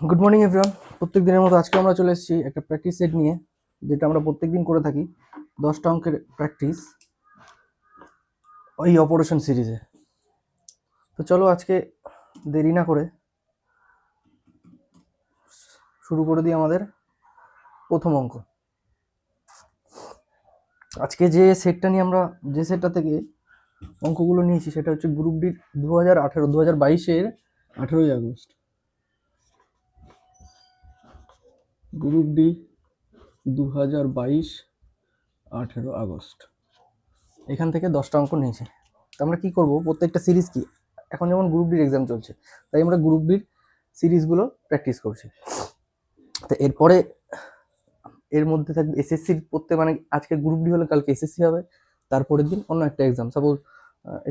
Good morning everyone. প্রত্যেক দিনের মতো আজকে আমরা চলে এসেছি একটা প্র্যাকটিস সেট নিয়ে, যেটা আমরা প্রত্যেক দিন করে থাকি। 10টা অঙ্কের প্র্যাকটিস ওই অপারেশন সিরিজে। তো চলো আজকে দেরি না করে শুরু করে দিই আমাদের প্রথম অঙ্ক। আজকে যে সেটটা নিয়ে আমরা যে সেটটা থেকে অঙ্কগুলো নিয়েছি সেটা হচ্ছে গ্রুপ ডি 2022-এর 18ই আগস্ট। গ্রুপ ডি 2022 18 আগস্ট এখান থেকে 10টা অঙ্ক নিয়েছি। তো আমরা কি করব, প্রত্যেকটা সিরিজ কি এখন যেমন গ্রুপ ডির এক্সাম চলছে, তাই আমরা গ্রুপ ডির সিরিজগুলো প্র্যাকটিস করছি। তো এরপরে এর মধ্যে থাকবে এসএসসির পড়তে, মানে আজকে গ্রুপ ডি হলে কালকে এসএসসি হবে, তারপরের দিন অন্য একটা এক্সাম। সাপোজ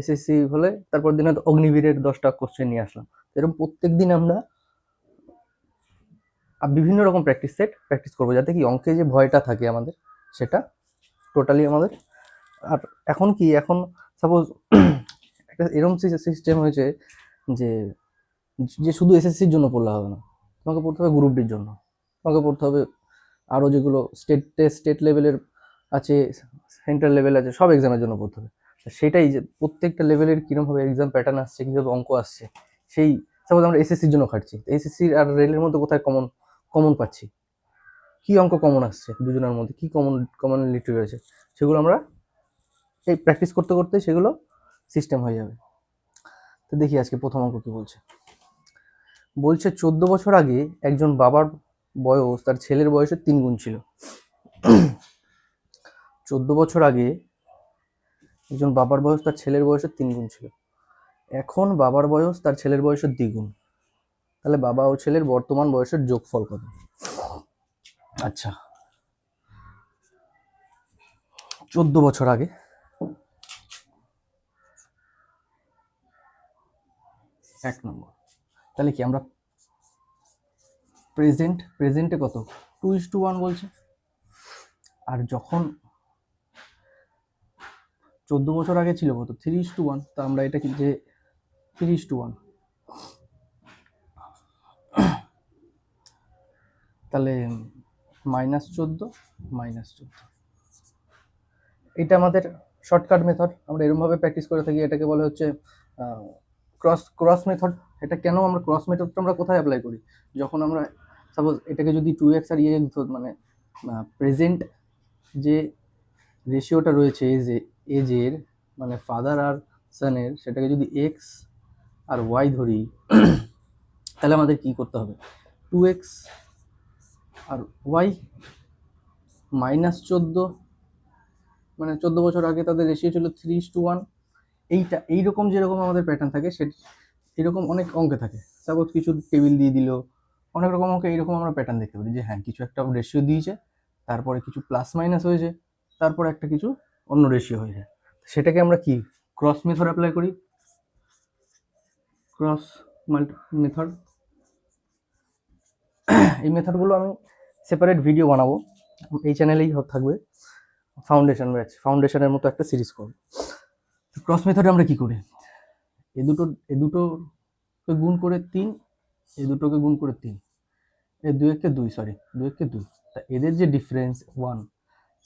এসএসসি হলে তারপর দিন হয়তো অগ্নিবীরের 10টা কোশ্চেন নিয়ে আসলাম। এরকম প্রত্যেক দিন আমরা বিভিন্ন রকম প্র্যাকটিস সেট প্র্যাকটিস করবো, যাতে কি অঙ্কে যে ভয়টা থাকে আমাদের সেটা টোটালি আমাদের। আর এখন কি, এখন সাপোজ একটা এরকম সিস্টেম হয়েছে যে যে শুধু এসএসসির জন্য পড়লে হবে না, তোমাকে পড়তে হবে গ্রুপ ডির জন্য, তোমাকে পড়তে হবে আরও যেগুলো স্টেট লেভেলের আছে, সেন্ট্রাল লেভেল আছে, সব এক্সামের জন্য পড়তে হবে। সেটাই যে প্রত্যেকটা লেভেলের কীরকমভাবে এক্সাম প্যাটার্ন আসছে, কীভাবে অঙ্ক আসছে, সেই সাপোজ আমরা এসএসসির জন্য খাটছি, এসএসসির আর রেলের মধ্যে কোথায় কমন কমন পাচ্ছি, কী অঙ্ক কমন আসছে দুজনের মধ্যে, কী কমনলিটি রয়েছে, সেগুলো আমরা এই প্র্যাকটিস করতে করতে সেগুলো সিস্টেম হয়ে যাবে। তো দেখি আজকে প্রথম অঙ্ক কি বলছে। বলছে 14 বছর আগে একজন বাবার বয়স তার ছেলের বয়সের 3 গুণ ছিল। 14 বছর আগে একজন বাবার বয়স তার ছেলের বয়সের 3 গুণ ছিল। এখন বাবার বয়স তার ছেলের বয়সের 2 গুণ। তাহলে বাবা ও ছেলের বর্তমান বয়সের যোগফল কত? আচ্ছা, 14 বছর আগে, এক নম্বর। তাহলে কি আমরা প্রেজেন্টে কত 2:1 বলছে, আর যখন 14 বছর আগে ছিল কত 3:1। তা আমরা এটা কি যে 3:1, তাহলে -14 এটা আমাদের শর্টকাট মেথড। আমরা এরকমভাবে প্র্যাকটিস করে থাকি, এটাকে বলা হচ্ছে ক্রস মেথড। এটা কেন আমরা ক্রস মেথডটা আমরা কোথায় অ্যাপ্লাই করি? যখন আমরা সাপোজ এটাকে যদি 2x আর মানে প্রেজেন্ট যে রেশিওটা রয়েছে এজের, মানে ফাদার আর সানের, সেটাকে যদি এক্স আর ওয়াই ধরি, তাহলে আমাদের কি করতে হবে, 2x আর ওয়াই -14, মানে 14 বছর আগে তাদের রেশিও ছিল 3:1। এইরকম যেরকম আমাদের প্যাটার্ন থাকে, এরকম অনেক অঙ্কে থাকে। সাপোজ কিছু টেবিল দিয়ে দিল, অনেক রকম অঙ্কে এইরকম আমরা প্যাটার্ন দেখতে পারি যে হ্যাঁ কিছু একটা রেশিও দিয়েছে, তারপরে কিছু প্লাস মাইনাস হয়েছে, তারপরে একটা কিছু অন্য রেশিও হয়েছে। সেটাকে আমরা কি ক্রস মেথড অ্যাপ্লাই করি। ক্রস মেথড, এই মেথডগুলো আমি সেপারেট ভিডিও বানাবো, এই চ্যানেলেই থাকবে। ফাউন্ডেশনের মতো একটা সিরিজ করব। ক্রস মেথডে আমরা কি করি, এ দুটোকে গুণ করে 3, এ দুটোকে গুণ করে 3, এ 2 2, সরি 2 2, তা এদের যে ডিফারেন্স 1,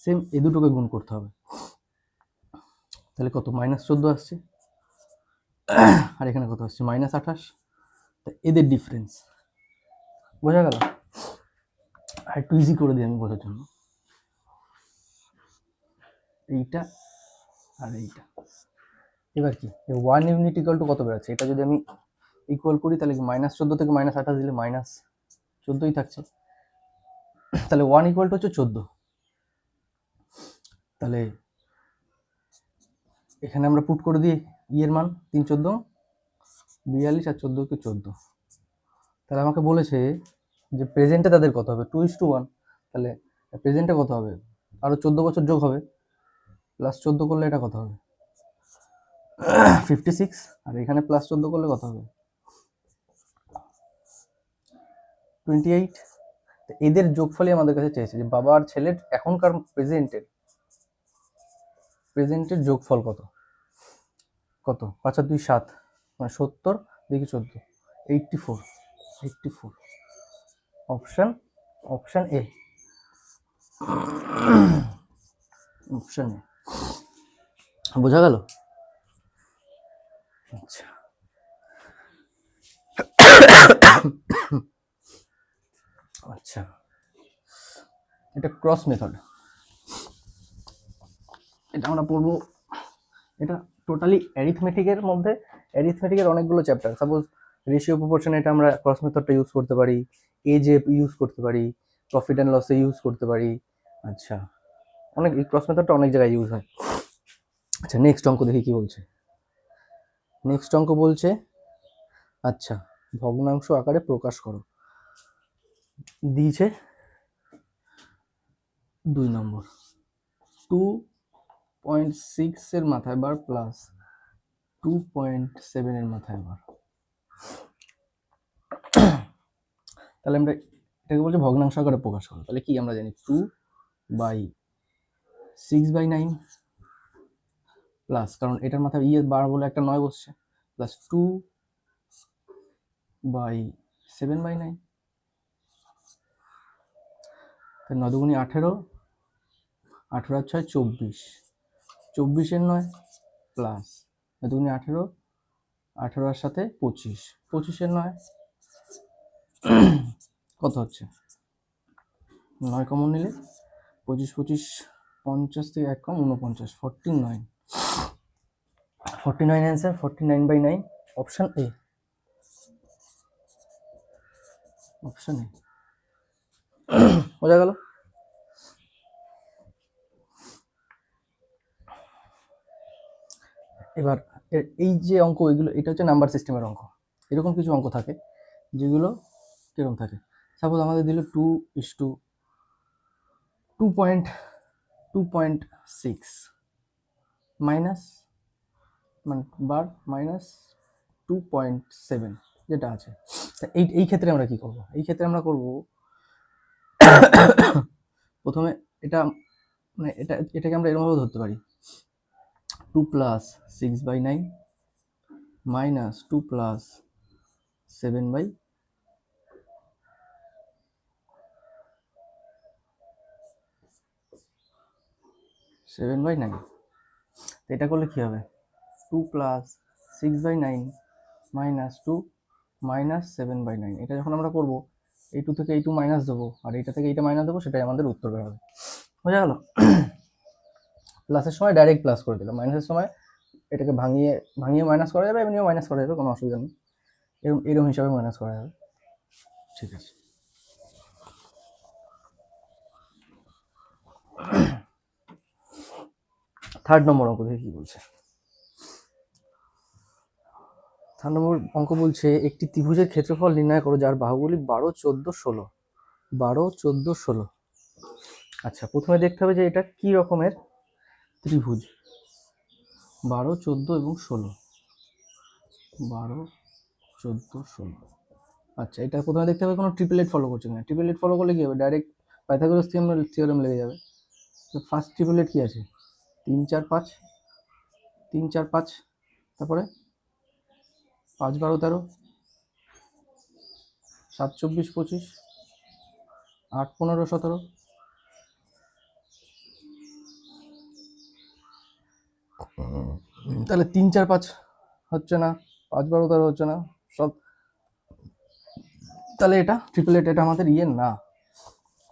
সেম এ দুটোকে গুণ করতে হবে। তাহলে কত -14 আসছে, আর এখানে কত আসছে -28। তা এদের ডিফারেন্স বোঝা গেল। আর একটু ইজি করে দিই আমি বোঝার জন্য, এইটা আর এইটা। এবার কি 1 ইউনিট ইকুয়াল টু কত বেরোচ্ছে, এটা যদি আমি ইকুয়াল করি তাহলে কি -14 থেকে -28 দিলে -14ই থাকছে। তাহলে 1 ইকুয়াল টু হচ্ছে 14। তাহলে এখানে আমরা পুট করে দিই এর মান 3 14 42 আর 14 কে 14। তাহলে আমাকে বলেছে যে প্রেজেন্টে তাদের কত হবে 2:1। তাহলে প্রেজেন্টে কত হবে, আরো 14 বছর যোগ হবে, প্লাস 14 করলে এটা কত হবে 56, আর এখানে প্লাস 14 করলে কত হবে 28। এদের যোগফলই আমাদের কাছে চেয়েছে যে বাবা আর ছেলের এখনকার প্রেজেন্টের যোগফল কত। 5 আর 2 7, মানে 70, দেখি 14, 84। Option option A, option A. বোঝা গেল? আচ্ছা, আচ্ছা, এটা ক্রস মেথড, এটা আমরা পড়বো। এটা টোটালি অ্যারিথমেটিকের মধ্যে, অ্যারিথমেটিকের অনেকগুলো চ্যাপ্টার। সাপোজ রেশিও প্রপোর্শন, এটা আমরা ক্রস মেথডটা ইউজ করতে পারি, এজে ইউজ করতে পারি, প্রফিট অ্যান্ড লসে ইউজ করতে পারি। আচ্ছা, অনেক, এই ক্রস মেথডটা অনেক জায়গায় ইউজ হয়। আচ্ছা, নেক্সট অঙ্ক দেখি কি বলছে। নেক্সট অঙ্ক বলছে, আচ্ছা, ভগ্নাংশ আকারে প্রকাশ করো। দিয়েছে 2 নম্বর, 2.6 এর মাথায় বার প্লাস 2.7 এর মাথায় বার। তাহলে আমরা এটাকে বলছি ভগ্নাংশ আকারে প্রকাশ করো। তাহলে কি আমরা জানি 2/6/9 প্লাস, কারণ এটার মাথায় ইয়ে বার বলে একটা 9 বসছে, প্লাস 2/7/9। 9 দুগুণে 18, 18 আর 6 24, 24 এর 9 প্লাস 9 দুগুণে 18, 18 আর সাথে 25, 25 এর 9 কত হচ্ছে? 9 কমন নিলে 25 25 50 থেকে 1 কম 49, 49, 49 answer, 49/9, option A, option A. বোঝা গেল? এবার এই যে অঙ্ক, এগুলো, এটা হচ্ছে নাম্বার সিস্টেমের অঙ্ক। এরকম কিছু অঙ্ক থাকে যেগুলো কিরকম থাকে, সাপোজ আমাদের দিল 2.6 মাইনাস, মানে বার মাইনাস 2.7 যেটা আছে। এই ক্ষেত্রে আমরা কি করব? এই ক্ষেত্রে আমরা করব প্রথমে এটা, মানে এটাকে আমরা এরকমভাবে ধরতে পারি, 2 + 6/9 মাইনাস 2 + 7/9। এটা করলে কি হবে? 2 + 6/9 মাইনাস 2 মাইনাস 7/9। এটা যখন আমরা করব, এই 2 থেকে এই 2 মাইনাস দেবো, আর এইটা থেকে এইটা মাইনাস দেবো, সেটাই আমাদের উত্তর বের হবে। বোঝা গেল? প্লাসের সময় ডাইরেক্ট প্লাস করে দিলাম, মাইনাসের সময় এটাকে ভাঙিয়ে ভাঙিয়ে মাইনাস করা যাবে, এমনিও মাইনাস করা যাবে, কোনো অসুবিধা নেই। এরকম হিসাবে মাইনাস করা যাবে। ঠিক আছে, থার্ড নম্বর অঙ্ক দেখে কি বলছে। থার্ড নম্বর অঙ্ক বলছে, একটি ত্রিভুজের ক্ষেত্রফল নির্ণয় করো যার বাহুগুলি 12, 14, 16। 12, 14, 16। আচ্ছা, প্রথমে দেখতে হবে যে এটা কি রকমের ত্রিভুজ। 12, 14 এবং 16, 12, 14, 16। আচ্ছা, এটা প্রথমে দেখতে হবে কোনো ট্রিপলেট ফলো করছে না। ট্রিপলেট ফলো করলে কি হবে? ডাইরেক্ট পাইথাগোরাস থিওরেম লেগে যাবে। তো ফার্স্ট ট্রিপলেট কি আছে? 3 4 5, 3 4 5, তারপরে 5 12 13, 7 24 25, 8 15 17। তাহলে 3 4 5 হচ্ছে না, 5 12 13 হচ্ছে না, সব। তাহলে এটা ট্রিপলেট, এটা আমাদের ইয়ে না।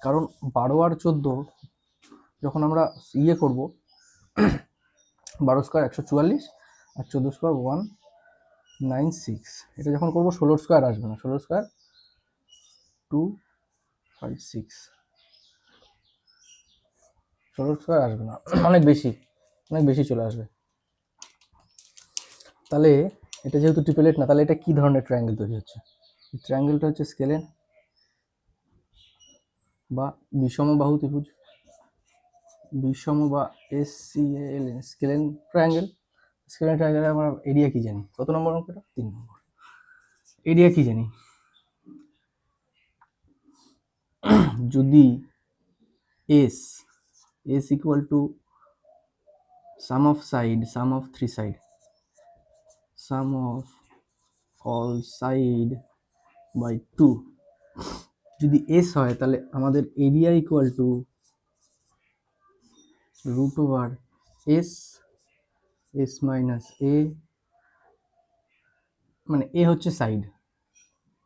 কারণ 12 আর 14 যখন আমরা ইয়ে করব, 12 স্কোয়ার 144 আর 14 স্কোয়ার 196, এটা যখন করবো 16 স্কোয়ার আসবে না, 16 স্কোয়ার 256, 16 স্কোয়ার আসবে না, অনেক বেশি চলে আসবে। তাহলে এটা যেহেতু ট্রিপলেট না, তাহলে এটা কি ধরনের ট্রায়াঙ্গেল তৈরি হচ্ছে? ট্রায়াঙ্গেলটা হচ্ছে স্কেলেন বা বিষমবাহু ত্রিভুজ, বিষম বা SCALN, স্কেলেন ট্রায়াঙ্গেল। স্কেলেন ট্রায়াঙ্গেলে আমরা এরিয়া কি জানি? কত নম্বর অঙ্কটা? 3 নম্বর। এরিয়া কি জানি? যদি S equal to sum of 3 side, sum of all side by 2, যদি এস হয় তাহলে আমাদের area equal to root over S, S minus A, মানে এ হচ্ছে সাইড,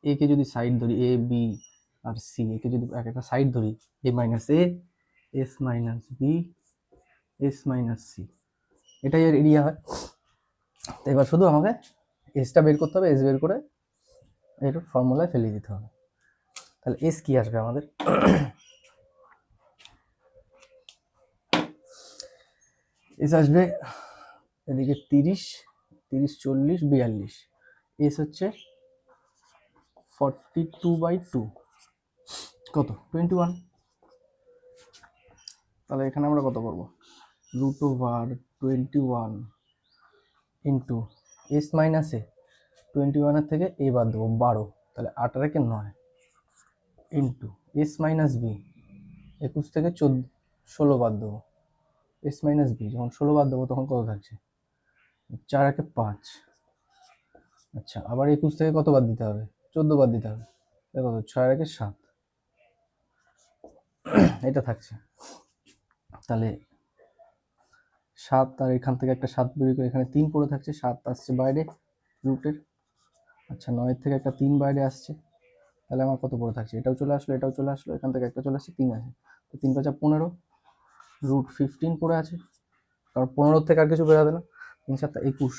এ কে যদি সাইড ধরি, এ বি আর সি, একে যদি এক একটা সাইড ধরি, A minus A, S minus B, S minus C, এটাই এর এরিয়া হয়। তো এবার শুধু আমাকে এসটা বের করতে হবে, এস বের করে এর ফর্মুলায় ফেলে দিতে হবে। তাহলে এস কি আসবে আমাদের, এস আসবে এদিকে 30, 30, 40, 42, এস হচ্ছে 42/2, কত 21। তাহলে এখানে আমরা কত করবো, root over 21 into S minus A, 21-এর থেকে এ বাদ দেবো 12, তাহলে 8 আর 9 ইন্টু এস মাইনাস বি, 21 থেকে 16 বাদ দেবো, এস মাইনাস বি যখন 16 বাদ দেবো তখন কত থাকছে, 4 আর 5। আচ্ছা, আবার 21 থেকে কত বাদ দিতে হবে, 14 বাদ দিতে হবে, কত 6 আর 7, এটা থাকছে। তাহলে 7 আর এখান থেকে একটা 7 বের করে এখানে 3 পড়ে থাকছে, 7 আসছে বাইরে রুটের। আচ্ছা, 9 থেকে একটা 3 বাইরে আসছে, তাহলে আমার কত পড়ে থাকছে, এটাও চলে আসলো, এটাও চলে আসলো, এখান থেকে একটা চলে আসছে, 3 আছে, তো 3 5 15, রুট 15 পড়ে আছে, কারণ 15 থেকে আর কিছু বেরোবে না, 3 7 21,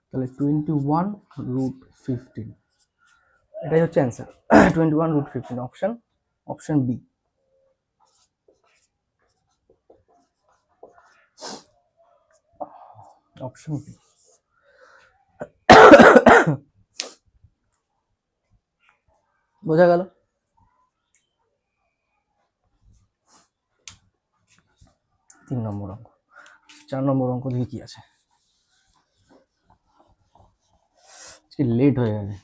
তাহলে 21 রুট 15, এটাই হচ্ছে answer. 21 root 15, option B. Option B. বোঝা গেল? 3 নম্বর অঙ্ক। 4 নম্বর অঙ্ক দেখি কি আছে। আজকে লেট হয়ে গেছে,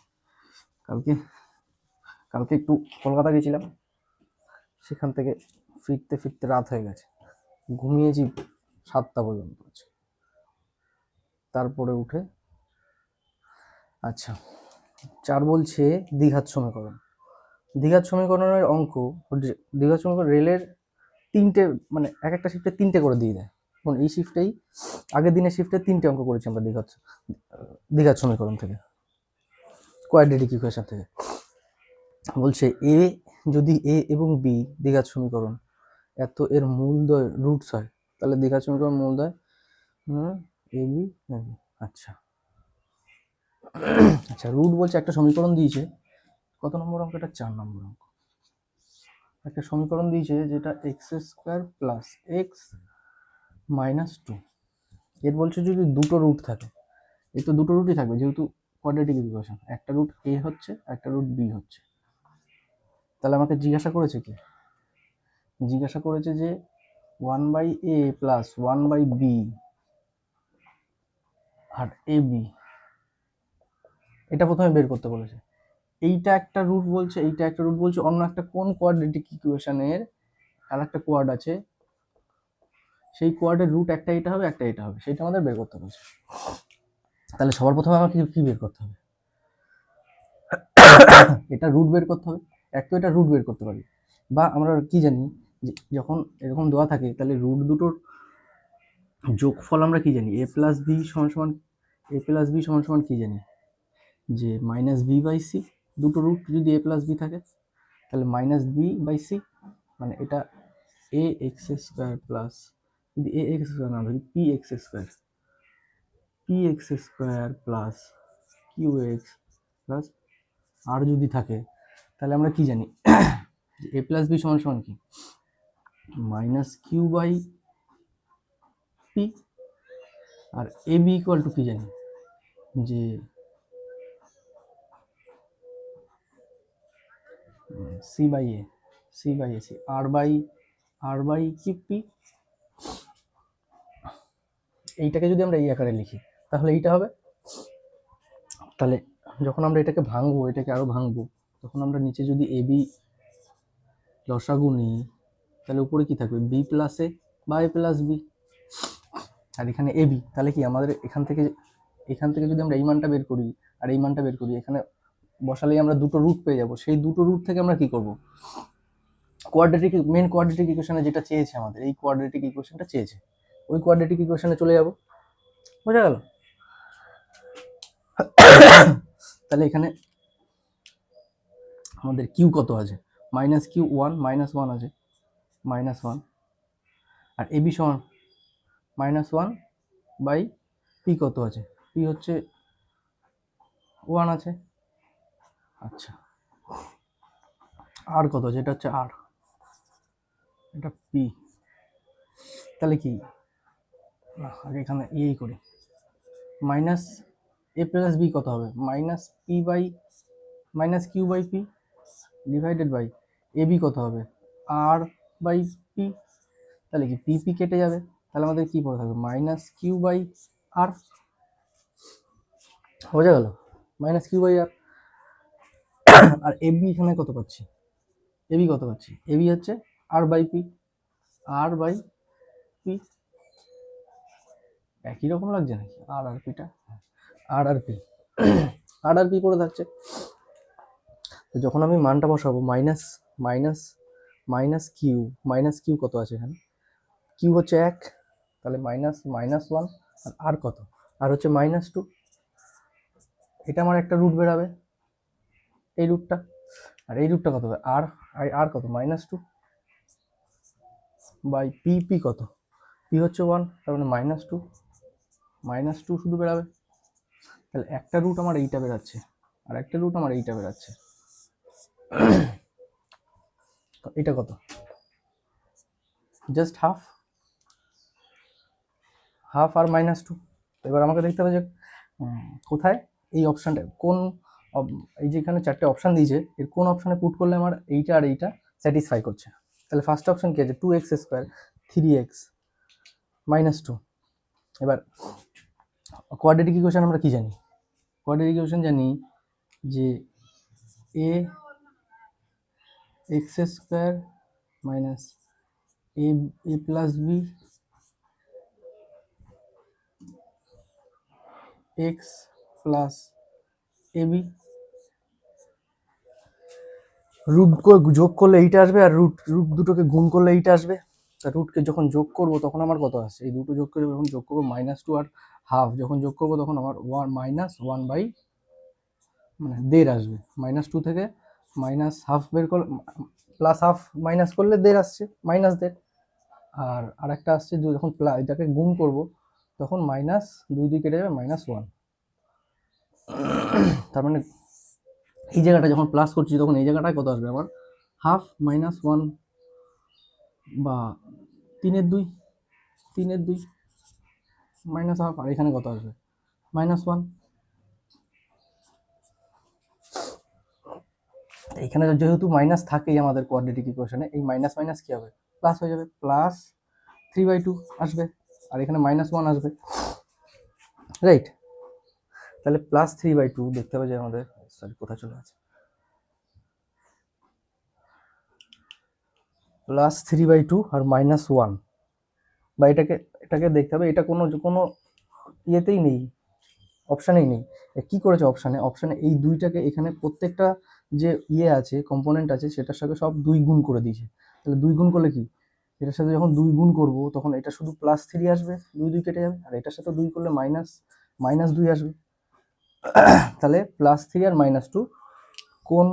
কালকে একটু কলকাতা গেছিলাম, সেখান থেকে ফিরতে ফিরতে রাত হয়ে গেছে, ঘুমিয়েছি 7টা পর্যন্ত। তারপরে উঠে, আচ্ছা 4 বলছে দ্বিঘাত সমীকরণ। দ্বিঘাত সমীকরণের অঙ্ক, দ্বিঘাত সমীকরণ রেলের 3টে, মানে এক একটা শিফটে 3টে করে দিয়ে দেয়। এখন এই শিফটেই, আগের দিনের শিফটে 3টে অঙ্ক করেছি আমরা দ্বিঘাত সমীকরণ থেকে, কোয়াড্রেটিক ইকুয়েশন থেকে। বলছে এ যদি এ এবং বি দ্বিঘাত সমীকরণ, এত এর মূলদ্বয় রুটস হয়, তাহলে দ্বিঘাত সমীকরণ মূলদ্বয় এ বি। আচ্ছা আচ্ছা, রুট বলছে একটা সমীকরণ দিয়েছে, কত নম্বর অঙ্ক এটা, 4 নম্বর অঙ্ক। একটা সমীকরণ দিয়েছে যেটা x² প্লাস এক্স মাইনাস 2, এর বলছে যদি দুটো রুট থাকে, এই তো দুটো রুটই থাকবে যেহেতু কোয়াড্রেটিক ইকুয়েশন, একটা রুট এ হচ্ছে, একটা রুট বি হচ্ছে। তাহলে আমাকে জিজ্ঞাসা করেছে কি, জিজ্ঞাসা করেছে যে 1/a plus 1/b R A B, এটা প্রথমে বের করতে বলেছে। এইটা একটা রুট বলছে, এইটা একটা রুট বলছে, অন্য একটা কোন কোয়াড্রেটিক ইকুয়েশনের আর একটা কোয়াড আছে, সেই কোয়াডের রুট একটা এটা হবে, একটা এটা হবে, সেটা আমাদের বের করতে বলছে। তাহলে সবার প্রথমে আমাকে কি বের করতে হবে, এটা রুট বের করতে হবে। এক তো এটা রুট বের করতে পারি, বা আমরা কি জানি যে যখন এরকম দেওয়া থাকে তাহলে রুট দুটোর যোগফল আমরা কি জানি, a প্লাস বি সমান সমান, a প্লাস বি সমান সমান কি জানি, যে মাইনাস বি বাই সি। দুটো রুট যদি a প্লাস বি থাকে তাহলে মাইনাস বি বাই সি, মানে এটা এ এক্স স্কোয়ার প্লাস, যদি এ এক্স স্কোয়ার না ধরি, P X square plus Q X plus R যদি থাকে, তাহলে আমরা কি জানি, এ প্লাস বি সমান সমান কি, মাইনাস কিউ বাই পি, আর এ বি ইকুয়াল টু কি জানি, যে সি বাই এ, সি আর বাই কিউ পি। এইটাকে যদি আমরা এই আকারে লিখি তাহলে এইটা হবে। তাহলে যখন আমরা এটাকে ভাঙবো, এটাকে আরো ভাঙবো, তখন আমরা নিচে যদি এ বি লসাগু নিই, তাহলে উপরে কি থাকবে, বি প্লাস এ বা এ প্লাস বি, আর এখানে এ বি। তাহলে কি আমাদের এখান থেকে যদি আমরা এই মানটা বের করি আর এই মানটা বের করি, এখানে বসালেই আমরা দুটো রুট পেয়ে যাব। সেই দুটো রুট থেকে আমরা কি করব, কোয়াড্রেটিক মেন কোয়াড্রেটিক ইকুয়েশনে যেটা চেয়েছে আমাদের, এই কোয়াড্রেটিক ইকুয়েশনটা চেয়েছে, ওই কোয়াড্রেটিক ইকুয়েশনে চলে যাব। বোঝা গেল? তাহলে এখানে আমাদের কিউ কত আছে, মাইনাস কিউ 1 -1 আছে, -1, আর এবি সমান -1 বাই পি কত আছে, পি হচ্ছে 1 আছে। আচ্ছা, আর কত আছে, এটা হচ্ছে আর, এটা পি। তাহলে কি আগে এখানে এই করি, মাইনাস এ প্লাস বি কত হবে, minus P by minus Q by P divided by A B কত হবে, আর বাই পি। তাহলে কি পি পি কেটে যাবে, তাহলে আমাদের কি পড়ে থাকবে, মাইনাস কিউ বাই আর। বোঝা গেল? Minus Q by R. আর এ বি এখানে কত পাচ্ছি, এ বি কত পাচ্ছি, এ বি হচ্ছে R by P, R by P. একই রকম লাগছে নাকি, আর আর পিটা, আর আর পি, আর আর পি করে থাকছে। তো যখন আমি মানটা বসাবো, মাইনাস মাইনাস মাইনাস কিউ কত আছে এখানে, কিউ হচ্ছে 1, তাহলে -1, আর কত, আর হচ্ছে -2। এটা আমার একটা রুট বেরাবে, এই রুটটা, আর এই রুটটা কত হবে, আর কত, -2 বাই পি, পি কত, পি হচ্ছে 1, তার মানে -2 শুধু বেরাবে। তাহলে একটা রুট আমার এইটা বেরাচ্ছে, আর একটা রুট আমার এইটা বেরাচ্ছে। এটা কত, জাস্ট হাফ আর -2। এবার আমাকে দেখতে হবে যে কোথায় এই অপশানটা, কোন এই যে এখানে 4টে অপশান দিয়েছে, এর কোন অপশানে পুট করলে আমার এইটা আর এইটা স্যাটিসফাই করছে। তাহলে ফার্স্ট অপশান কি আছে, 2x² 3x -2। এবার কোয়াড্রেটিক ইকুয়েশন আমরা কি জানি, কোয়াড্রেটিক ইকুয়েশন জানি যে a x² minus a plus b x plus ab, root যোগ করলে এইটা আসবে, আর রুট দুটোকে গুণ করলে এইটা আসবে। তা রুটকে যখন যোগ করব তখন আমার কত আসছে, এই দুটো যোগ করে যখন যোগ করবো -2 আর হাফ যখন যোগ করবো তখন আমার -1 বাই মানে 1.5 আসবে। -2 থেকে -হাফ বের করলে প্লাস হাফ মাইনাস করলে 1.5 আসছে, -1.5। আর আরেকটা আসছে যখন এটাকে গুণ করব তখন -2 কেটে যাবে -1। তার মানে এই জায়গাটা যখন প্লাস করছি তখন এই জায়গাটায় কত আসবে আমার, হাফ -1 বা 3/2 মাইনাস হাফ, আর এখানে কত আসবে -1। এখানে যেহেতু মাইনাস থাকেই আমাদের কোয়াড্রেটিক ইকুয়েশনে, এই মাইনাস মাইনাস কি হবে, প্লাস হয়ে যাবে, প্লাস 3/2 আসবে, আর এখানে -1 আসবে, রাইট? তাহলে প্লাস 3/2 দেখতে হবে যে আমাদের, সরি কোথায় চলে আছে, প্লাস 3/2 আর -1, বা এটাকে দেখতে হবে, এটা কোনো ইয়েতেই নেই, অপশানেই নেই। কি করেছে অপশানে এই দুইটাকে এখানে প্রত্যেকটা যে ইয়ে আছে, কম্পোনেন্ট আছে, সেটার সাথে সব 2 গুণ করে দিয়েছে। তাহলে 2 গুণ করলে কি, এটার সাথে যখন 2 গুণ করব তখন এটা শুধু +3 আসবে, 2 কেটে যাবে, আর এটার সাথে 2 করলে -2 আসবে। তাহলে +3 আর -2 কোন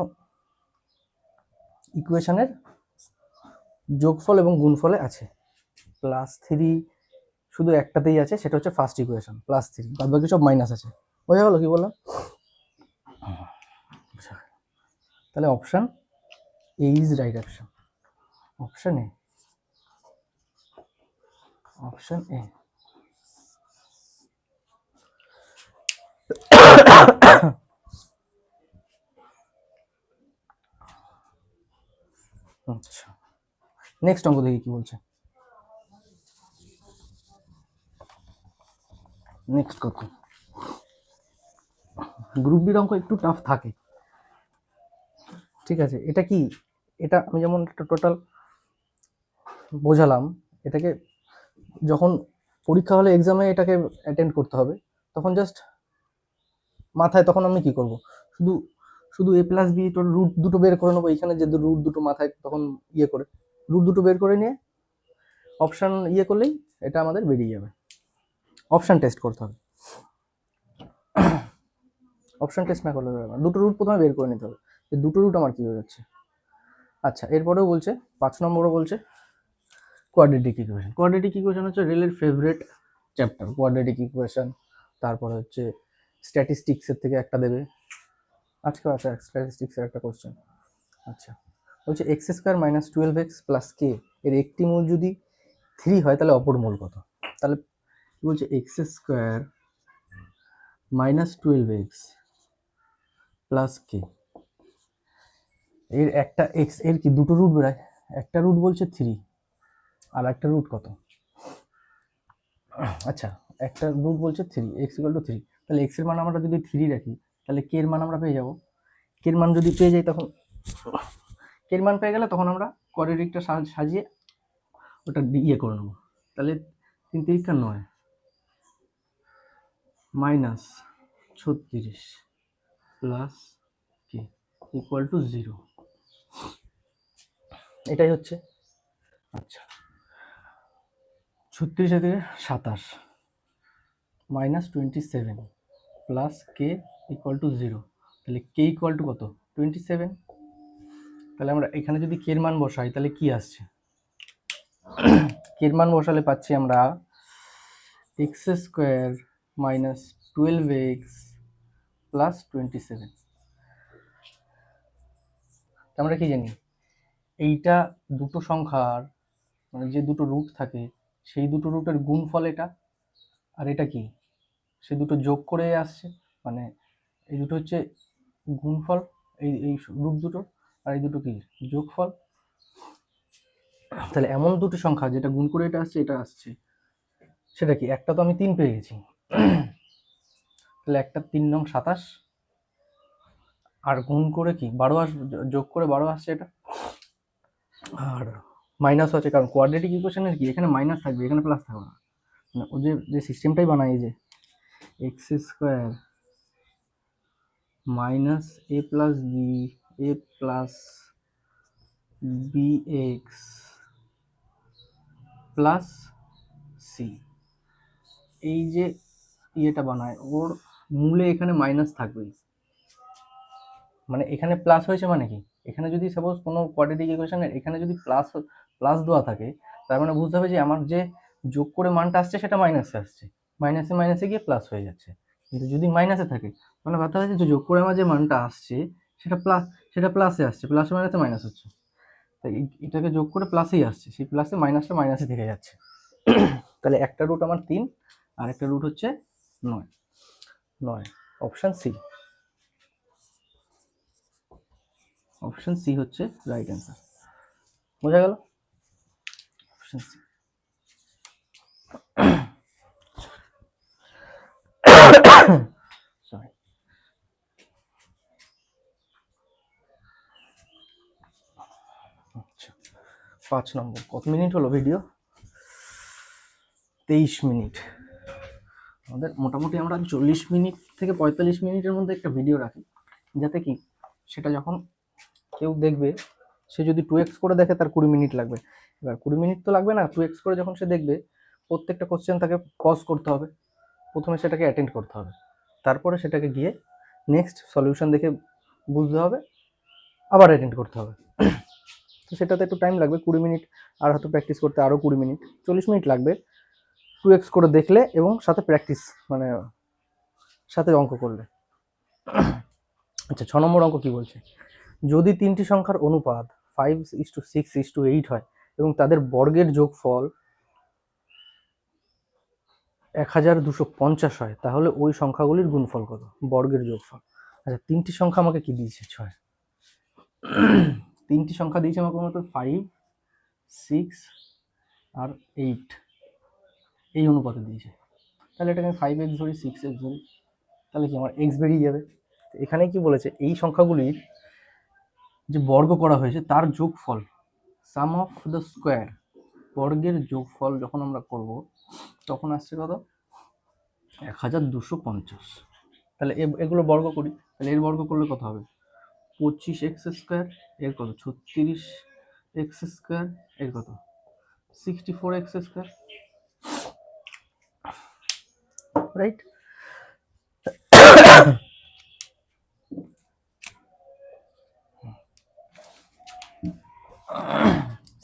ইকুয়েশনের যোগফল এবং গুণফলে আছে, +3 শুধু একটাতেই আছে, সেটা হচ্ছে ফার্স্ট ইকুয়েশন +3, বাদ বাকি সব মাইনাস আছে। বোঝা গেল কি বললাম? তাহলে option A is right option, option A, option A. আচ্ছা, নেক্সট অঙ্ক দেখি কি বলছে। নেক্সট কত, গ্রুপ বির অঙ্ক একটু টাফ থাকে, ঠিক আছে? এটা কি, এটা আমি যেমন একটা টোটাল বোঝালাম, এটাকে যখন পরীক্ষা হলে এক্সামে এটাকে অ্যাটেন্ড করতে হবে, তখন জাস্ট মাথায়, তখন আমি কি করব, শুধু শুধু a প্লাস বি তোর রুট দুটো বের করে নেবো, এখানে যে রুট দুটো মাথায় তখন ইয়ে করে রুট দুটো বের করে নিয়ে অপশান ইয়ে করলেই এটা আমাদের বেরিয়ে যাবে। অপশান টেস্ট করতে হবে, অপশান টেস্ট না করলে হবে না, দুটো রুট প্রথমে বের করে নিতে হবে যে দুটো রুট আমার কী হয়ে যাচ্ছে। আচ্ছা, এরপরেও বলছে 5 নম্বরও বলছে কোয়াড্রেটিক ইকুয়েশন। কোয়াড্রেটিক ইকুয়েশন হচ্ছে রেলের ফেভারিট চ্যাপ্টার, কোয়াড্রেটিক ইকুয়েশন। তারপরে হচ্ছে স্ট্যাটিস্টিক্সের থেকে একটা দেবে, আজকে আছে স্ট্যাটিস্টিক্সের একটা কোশ্চেন। আচ্ছা, বলছে X square minus 12x plus K এর একটি মূল যদি 3 হয় তাহলে অপর মূল কত? তাহলে কি বলছে, X square minus 12x plus K এর একটা এক্স এর কি দুটো রুট বেরোয়, একটা রুট বলছে 3 আর একটা রুট কত? আচ্ছা, একটা রুট বলছে 3, এক্স ইকুয়াল টু 3, তাহলে এক্স এর মান আমরা যদি 3 রাখি তাহলে কে এর মান আমরা পেয়ে যাব। কে এর মান যদি পেয়ে যাই তখন কে এর মান পেয়ে গেলে তখন আমরা কোয়াড্রেটিকটা সাজিয়ে ওটা ইয়ে করে নেবো। তাহলে 3 3 9 minus 36 plus K equal to 0, এটাই হচ্ছে। আচ্ছা, 36 থেকে 27 minus 27 plus K equal to 0, তাহলে কে ইকুয়াল টু কত? 27। তাহলে আমরা এখানে যদি কে এর মান বসাই তাহলে কি আসছে, কে এর মান বসালে পাচ্ছি আমরা x square minus 12x plus 27। আমরা কি জানি, এইটা দুটো সংখ্যার মানে যে দুটো রুট থাকে সেই দুটো রুটের গুণফল এটা, আর এটা কি সে দুটো যোগ করে আসছে, মানে এই দুটো হচ্ছে গুণফল, এই এই রুট দুটো, আর এই দুটো কি যোগফল। তাহলে এমন দুটো সংখ্যা যেটা গুণ করে এটা আসছে, এটা আসছে, সেটা কি? একটা তো আমি 3 পেয়ে গেছি, তাহলে একটা 3 নং 27 আর গুণ করে কি 12 যোগ করে 12 আসছে এটা, আর মাইনাস আছে কারণ কোয়াড্রেটিক ইকুয়েশনের কি এখানে মাইনাস থাকবে, এখানে প্লাস থাকবে না, মানে ও যে সিস্টেমটাই বানায় যে X square minus A plus B A plus B X plus C, এই যে ইয়েটা বানায় ওর মূলে এখানে মাইনাস থাকবেই, মানে এখানে প্লাস হয়েছে মানে কি, এখানে যদি সাপোজ কোনো কোয়াড্রেটিক ইকুয়েশনের এখানে যদি প্লাস দেওয়া থাকে তার মানে বুঝতে হবে যে আমার যে যোগ করে মানটা আসছে সেটা মাইনাসে আসছে, মাইনাসে গিয়ে প্লাস হয়ে যাচ্ছে। কিন্তু যদি মাইনাসে থাকে মানে ভাবতে হবে যে যোগ করে আমার যে মানটা আসছে সেটা প্লাসে আসছে, প্লাসে মাইনাসে মাইনাস হচ্ছে, তাই এটাকে যোগ করে প্লাসেই আসছে, সেই প্লাসে মাইনাসটা মাইনাসে থেকে যাচ্ছে। তাহলে একটা রুট আমার 3 আর একটা রুট হচ্ছে 9, অপশন সি। অপশন সি হচ্ছে রাইট অ্যান্সার। বোঝা গেল? Option C. সরি, আচ্ছা 5 নম্বর। কত মিনিট হলো ভিডিও? 23 মিনিট। আমাদের মোটামুটি আমরা 40 মিনিট থেকে 45 মিনিটের মধ্যে একটা ভিডিও রাখি, যাতে কি সেটা যখন কেউ দেখবে সে যদি 2x করে দেখে তার 20 মিনিট লাগবে। এবার 20 মিনিট তো লাগবে না, 2x করে যখন সে দেখবে প্রত্যেকটা কোশ্চেন তাকে পজ করতে হবে, প্রথমে সেটাকে অ্যাটেন্ড করতে হবে, তারপরে সেটাকে গিয়ে নেক্সট সলিউশন দেখে বুঝতে হবে, আবার অ্যাটেন্ড করতে হবে। তো সেটাতে একটু টাইম লাগবে, 20 মিনিট, আর হয়তো প্র্যাকটিস করতে আরও 20 মিনিট, 40 মিনিট লাগবে 2x করে দেখলে এবং সাথে প্র্যাকটিস মানে সাথে অঙ্ক করলে। আচ্ছা 6 নম্বর অঙ্ক কি বলছে, যদি 3টি সংখ্যার অনুপাত 5:6:8 হয় এবং তাদের বর্গের যোগফল 1250 হয় তাহলে ওই সংখ্যাগুলির গুণফল কত? বর্গের যোগফল। আচ্ছা 3টি সংখ্যা আমাকে কি দিয়েছে? 6। 3টি সংখ্যা দিয়েছে আমাকে মতো 5, 6 আর 8 এই অনুপাতে দিয়েছে, তাহলে এটাকে 5x ধরি 6x ধরি, তাহলে কি আমার x বেরিয়ে যাবে। এখানে কি বলেছে, এই সংখ্যাগুলির যে বর্গ করা হয়েছে তার যোগফল, সাম অফ দ্য স্কোয়ার, বর্গের যোগফল যখন আমরা করব তখন আসছে কত? 1250। তাহলে এগুলো বর্গ করি, তাহলে এর বর্গ করলে কত হবে? 25x² এর কত 36x² এর কত 64x², রাইট?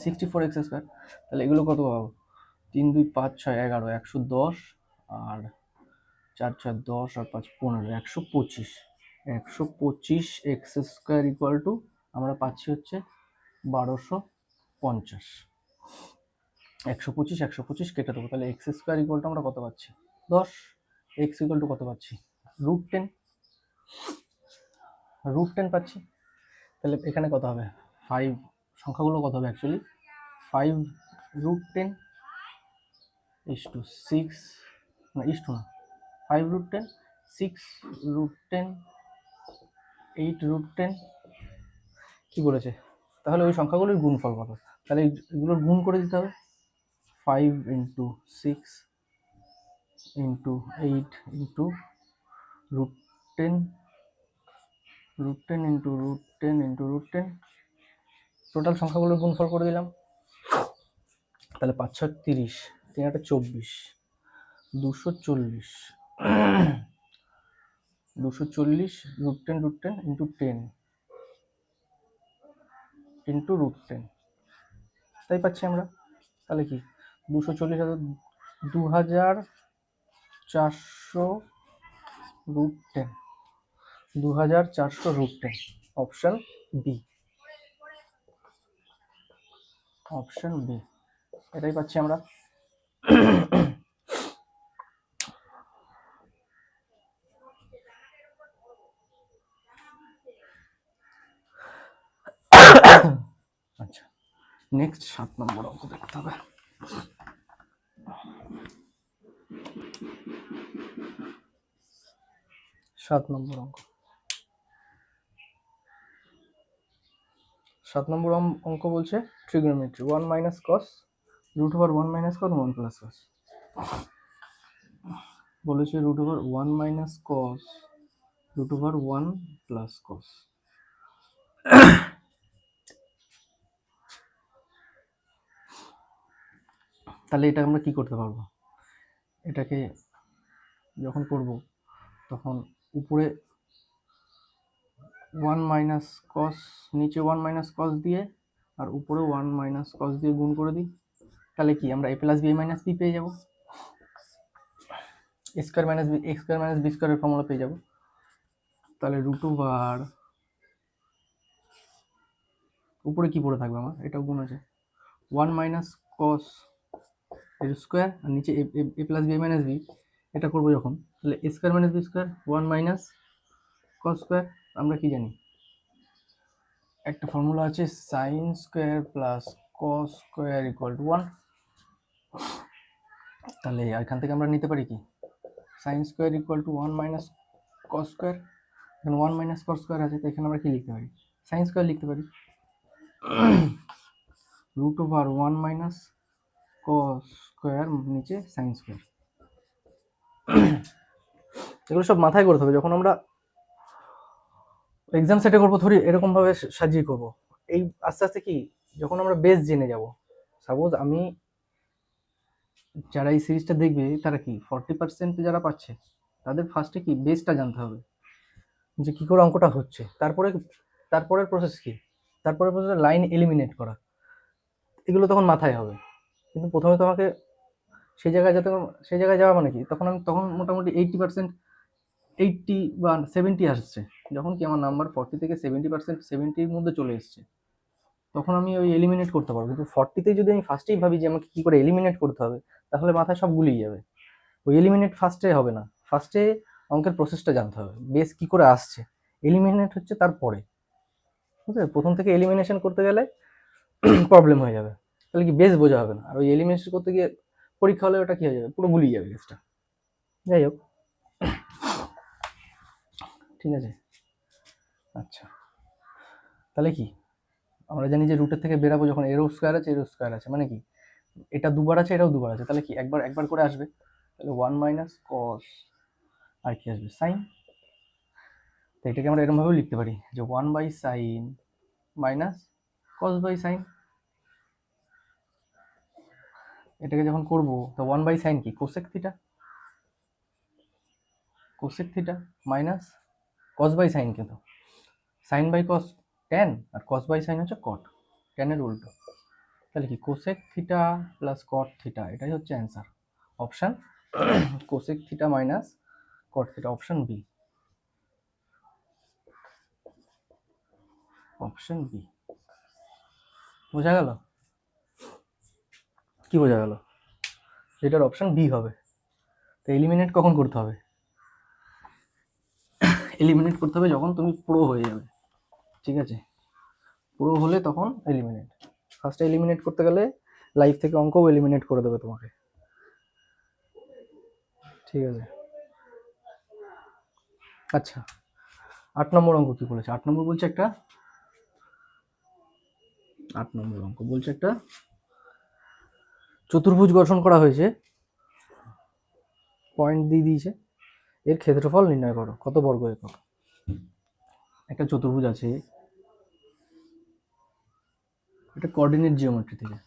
64x², তাহলে এগুলো কত পাবো? 3 2 5 6 11 110, আর 4 4 10, আর 5 15, 125। 125x² ইকুয়াল টু আমরা পাচ্ছি হচ্ছে 1250। 125 125 কেটে দেবো, তাহলে x² ইকুয়াল টু আমরা কত পাচ্ছি? 10। x ইকুয়াল টু কত পাচ্ছি? √10। √10 পাচ্ছি। তাহলে এখানে কত হবে? 5, সংখ্যাগুলো কত হবে অ্যাকচুয়ালি? 5√10 ইসটু 6, না ইসটু না, 5√10, 6√10, 8√10, কি বলেছে? তাহলে ওই সংখ্যাগুলোর গুণফল কত? তাহলে এগুলোর গুণ করে দিতে হবে। 5 × 6 × 8 × √10, √10 × √10 × √10, টোটাল সংখ্যাগুলোর গুণফল করে দিলাম। তাহলে 5 6 30, 3 8 24, 240, 240 √10 √10 × 10 × √10, তাই পাচ্ছি আমরা। তাহলে কি 240 2400 √10, 2400 √10, অপশন বি, অপশন বি, এটাই পাচ্ছি আমরা। আচ্ছা, নেক্সট 7 নম্বর অঙ্ক দেখতে হবে। 7 নম্বর অঙ্ক। 7 নম্বর অঙ্ক বলছে ট্রিগোনোমেট্রি 1 - cos √1 - cos 1 + cos, বলেছে √1 - cos √1 + cos। তাহলে এটা আমরা কি করতে পারবো? এটাকে যখন করব তখন উপরে 1 - cos, নিচে 1 - cos দিয়ে, আর উপরে 1 - cos দিয়ে গুণ করে দিই। তাহলে কি আমরা a + b - b পেয়ে যাব, a² - b x² - b² এর ফর্মুলা পেয়ে যাব। তাহলে √, উপরে কি পড়ে থাকবে আমার? এটাও গুণ আছে, 1 - cos এর স্কোয়ার, আর নিচে a + b - b, এটা করবো যখন, তাহলে a² - b², 1 - cos²। আমরা কি জানি? একটা ফর্মুলা আছে sin² + cos² = 1। তাহলে এখান থেকে আমরা নিতে পারি কি sin² = 1 - cos²। এখানে 1 - cos² আছে, তো এখানে আমরা কি লিখতে পারি? sin² লিখতে পারি। √1 - cos² নিচে sin²। এগুলো সব মাথায় করতে হবে যখন আমরা এক্সাম সেটে করবো, ধরি এরকম ভাবে সাজিয়ে করব। এই আস্তে আস্তে কি যখন আমরা বেস জেনে যাব, সাপোজ আমি, যারা এই সিরিজটা দেখবে তারা কি 40% যারা পাচ্ছে, তাদের ফার্স্টে কি বেসটা জানতে হবে যে কি করে অঙ্কটা হচ্ছে। তারপরের প্রসেস কি, তারপরের প্রসেস লাইন এলিমিনেট করা, এগুলো তখন মাথায় হবে। কিন্তু প্রথমে তোমাকে সেই জায়গায় যাওয়া মানে কি, তখন মোটামুটি 80% 80 বা 70 আসছে, যখন কি আমার নাম্বার 40 থেকে 70%, 70-র মধ্যে চলে এসছে, তখন আমি ওই এলিমিনেট করতে পারবো। কিন্তু 40-তে যদি আমি ফার্স্টেই ভাবি যে আমাকে কি করে এলিমিনেট করতে হবে, তাহলে মাথায় সব গুলিয়ে যাবে। ওই এলিমিনেট ফার্স্টে হবে না, ফার্স্টে অঙ্কের প্রসেসটা জানতে হবে, বেস কি করে আসছে, এলিমিনেট হচ্ছে তারপরে। বুঝলে, প্রথম থেকে এলিমিনেশন করতে গেলে প্রবলেম হয়ে যাবে, তাহলে কি বেস বোঝা হবে না, আর ওই এলিমিনেশন করতে গিয়ে পরীক্ষা হলে ওটা কি হয়ে যাবে, পুরো গুলিয়ে যাবে বেসটা। যাই হোক, ঠিক আছে। আচ্ছা, তাহলে কি আমরা জানি যে রুটের থেকে বেরাবো যখন এরও স্কোয়ার আছে, মানে কি এটা দুবার আছে, এটাও দুবার আছে, তাহলে কি একবার করে আসবে। তাহলে 1 - cos, আর কি আসবে সাইন। তো এটাকে আমরা এরকম ভাবেও লিখতে পারি যে 1/sin মাইনাস cos/sin। এটাকে যখন করব তো 1/sin কি cosec theta, cosec theta minus cos/sin কিন্তু sin বাই cos tan, আর cos/sin হচ্ছে cot, tan এর উল্টো। তাহলে কি cosec theta plus cot theta, এটাই হচ্ছে answer. Option cosec theta minus cot theta, option B, option B. বোঝা গেল? কি বোঝা গেল? যেটার অপশান বি হবে। তো এলিমিনেট কখন করতে হবে? এলিমিনেট করতে হবে যখন তুমি প্রো হয়ে যাবে, ঠিক আছে? প্রো হলে তখন এলিমিনেট। ফার্স্টে এলিমিনেট করতে গেলে লাইফ থেকে অঙ্কও এলিমিনেট করে দেবে তোমাকে, ঠিক আছে? আচ্ছা, 8 নম্বর অঙ্ক কি বলেছে? 8 নম্বর বলছে একটা 8 নম্বর অঙ্ক বলছে একটা চতুর্ভুজ গঠন করা হয়েছে, পয়েন্ট দিয়ে দিয়েছে, এর ক্ষেত্রফল নির্ণয় করো, কত বর্গ একক। একটা চতুর্ভুজ আছে, এটা কোঅর্ডিনেট জিওমেট্রি থেকে,